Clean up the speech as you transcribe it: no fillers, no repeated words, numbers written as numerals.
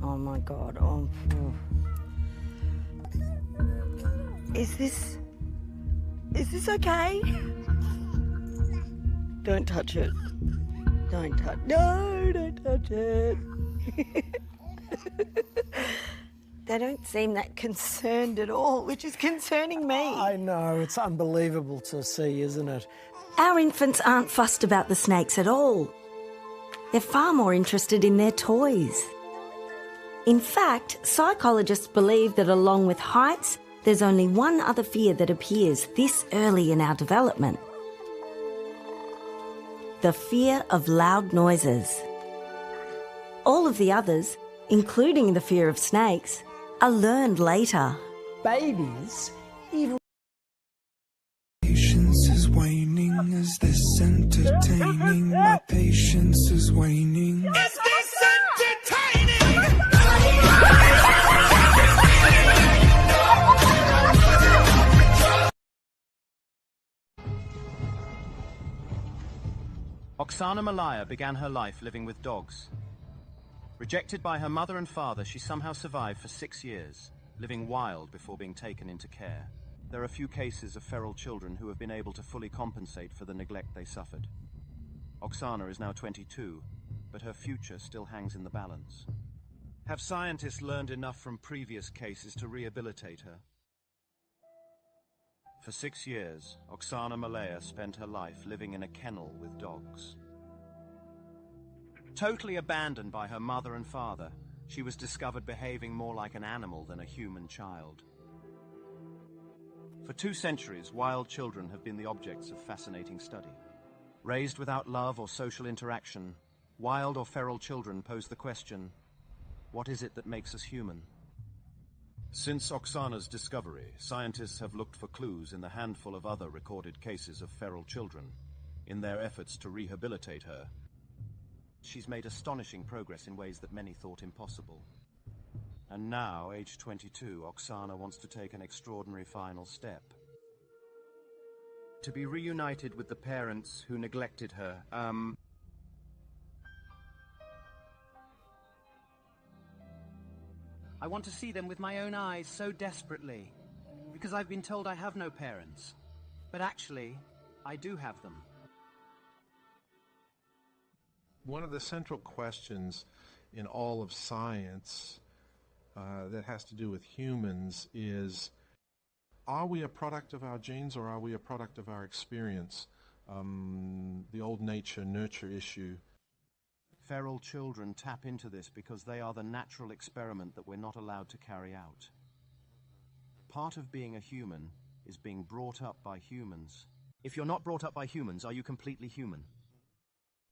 Oh my God. Oh. Is this okay? Don't touch it. Don't touch. No, don't touch it. They don't seem that concerned at all, which is concerning me. I know, it's unbelievable to see, isn't it? Our infants aren't fussed about the snakes at all. They're far more interested in their toys. In fact, psychologists believe that along with heights, there's only one other fear that appears this early in our development. The fear of loud noises. All of the others, including the fear of snakes, are learned later. Babies, even... Patience is waning. Is this entertaining? My patience is waning. Is this entertaining? Oksana Malaya began her life living with dogs. Rejected by her mother and father, she somehow survived for 6 years, living wild before being taken into care. There are few cases of feral children who have been able to fully compensate for the neglect they suffered. Oksana is now 22, but her future still hangs in the balance. Have scientists learned enough from previous cases to rehabilitate her? For 6 years, Oksana Malaya spent her life living in a kennel with dogs. Totally abandoned by her mother and father, she was discovered behaving more like an animal than a human child. For 2 centuries, wild children have been the objects of fascinating study. Raised without love or social interaction, wild or feral children pose the question, what is it that makes us human? Since Oksana's discovery, scientists have looked for clues in the handful of other recorded cases of feral children. In their efforts to rehabilitate her, she's made astonishing progress in ways that many thought impossible. And now, age 22, Oksana wants to take an extraordinary final step. To be reunited with the parents who neglected her, I want to see them with my own eyes so desperately, because I've been told I have no parents. But actually, I do have them. One of the central questions in all of science that has to do with humans is, are we a product of our genes or are we a product of our experience? The old nature-nurture issue. Feral children tap into this because they are the natural experiment that we're not allowed to carry out. Part of being a human is being brought up by humans. If you're not brought up by humans, are you completely human?